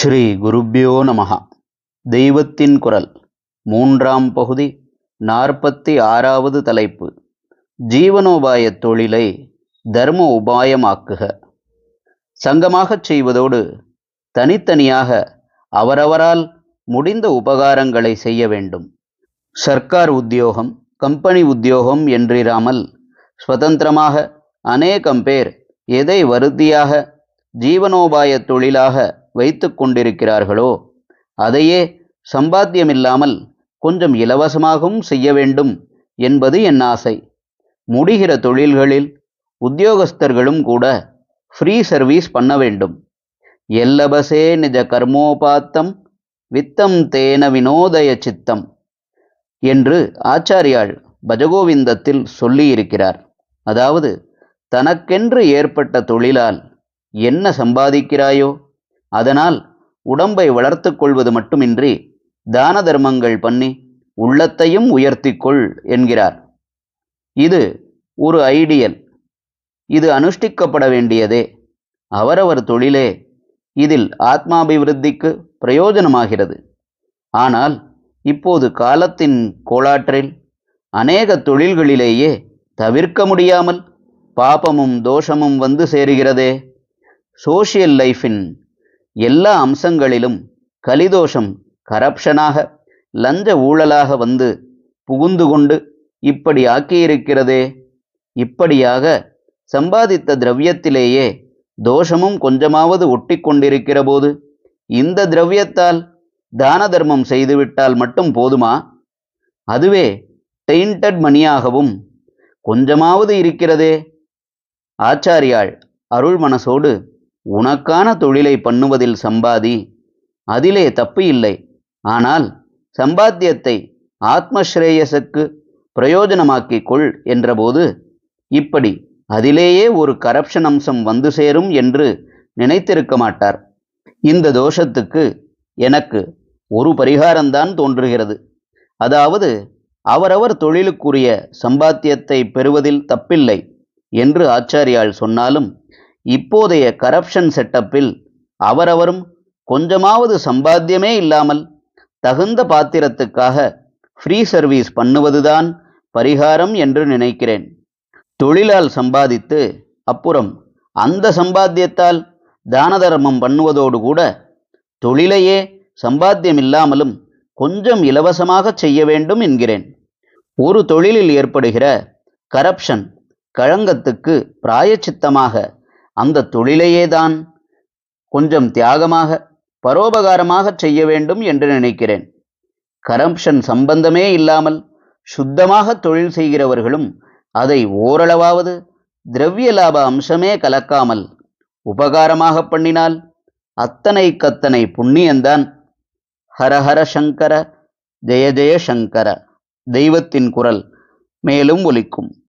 ஸ்ரீ குருப்யோ நமஹ. தெய்வத்தின் குரல் மூன்றாம் பகுதி 46வது தலைப்பு. ஜீவனோபாயத் தொழிலை தர்ம உபாயமாக்குக. சங்கமாகச் செய்வதோடு தனித்தனியாக அவரவரால் முடிந்த உபகாரங்களை செய்ய வேண்டும். சர்க்கார் உத்தியோகம், கம்பெனி உத்தியோகம் என்றிராமல் ஸ்வதந்திரமாக அநேகம் பேர் எதை வருத்தியாக ஜீவனோபாயத் தொழிலாக வைத்து கொண்டிருக்கிறார்களோ அதையே சம்பாத்தியமில்லாமல் கொஞ்சம் இலவசமாகவும் செய்ய வேண்டும் என்பது என் ஆசை. முடிகிற தொழில்களில் உத்தியோகஸ்தர்களும் கூட ஃப்ரீ சர்வீஸ் பண்ண வேண்டும். எல்லபசே நிஜ கர்மோபாத்தம் வித்தம் தேன வினோதய சித்தம் என்று ஆச்சாரியால் பஜகோவிந்தத்தில் சொல்லியிருக்கிறார். அதாவது, தனக்கென்று ஏற்பட்ட தொழிலால் என்ன சம்பாதிக்கிறாயோ அதனால் உடம்பை வளர்த்து கொள்வது மட்டுமின்றி தான தர்மங்கள் பண்ணி உள்ளத்தையும் உயர்த்திக்கொள் என்கிறார். இது ஒரு ஐடியல். இது அனுஷ்டிக்கப்பட வேண்டியதே. அவரவர் தொழிலே இதில் ஆத்மாபிவிருத்திக்கு பிரயோஜனமாகிறது. ஆனால் இப்போது காலத்தின் கோளாற்றில் அநேக தொழில்களிலேயே தவிர்க்க முடியாமல் பாபமும் தோஷமும் வந்து சேருகிறதே. சோஷியல் லைஃபின் எல்லா அம்சங்களிலும் கலிதோஷம் கரப்ஷனாக, லஞ்ச ஊழலாக வந்து புகுந்து கொண்டு இப்படி ஆக்கியிருக்கிறதே. இப்படியாக சம்பாதித்த திரவியத்திலேயே தோஷமும் கொஞ்சமாவது ஒட்டி கொண்டிருக்கிற போது இந்த திரவியத்தால் தான தர்மம் செய்துவிட்டால் மட்டும் போதுமா? அதுவே டெயின்டட் மணியாகவும் கொஞ்சமாவது இருக்கிறதே. ஆச்சாரியால் அருள் மனசோடு உனக்கான தொழிலை பண்ணுவதில் சம்பாதி, அதிலே தப்பு இல்லை. ஆனால் சம்பாத்தியத்தை ஆத்மஸ்ரேயஸுக்கு பிரயோஜனமாக்கிக் கொள் என்றபோது இப்படி அதிலேயே ஒரு கரப்ஷன் அம்சம் வந்து சேரும் என்று நினைத்திருக்க மாட்டார். இந்த தோஷத்துக்கு எனக்கு ஒரு பரிகாரம்தான் தோன்றுகிறது. அதாவது, அவரவர் தொழிலுக்குரிய சம்பாத்தியத்தை பெறுவதில் தப்பில்லை என்று ஆச்சாரியால் சொன்னாலும் இப்போதைய கரப்ஷன் செட்டப்பில் அவரவரும் கொஞ்சமாவது சம்பாத்தியமே இல்லாமல் தகுந்த பாத்திரத்துக்காக ஃப்ரீ சர்வீஸ் பண்ணுவதுதான் பரிகாரம் என்று நினைக்கிறேன். தொழிலால் சம்பாதித்து அப்புறம் அந்த சம்பாத்தியத்தால் தான தர்மம் பண்ணுவதோடு கூட தொழிலையே சம்பாத்தியம் இல்லாமலும் கொஞ்சம் இலவசமாக செய்ய வேண்டும் என்கிறேன். ஒரு தொழிலில் ஏற்படுகிற கரப்ஷன் களங்கத்துக்கு பிராயச்சித்தமாக அந்த தொழிலையே தான் கொஞ்சம் தியாகமாக பரோபகாரமாக செய்ய வேண்டும் என்று நினைக்கிறேன். கரப்ஷன் சம்பந்தமே இல்லாமல் சுத்தமாக தொழில் செய்கிறவர்களும் அதை ஓரளவாவது திரவிய லாப அம்சமே கலக்காமல் உபகாரமாக பண்ணினால் அத்தனைக்கத்தனை புண்ணியந்தான். ஹரஹர சங்கர, ஜெய ஜெய சங்கர. தெய்வத்தின் குரல் மேலும் ஒலிக்கும்.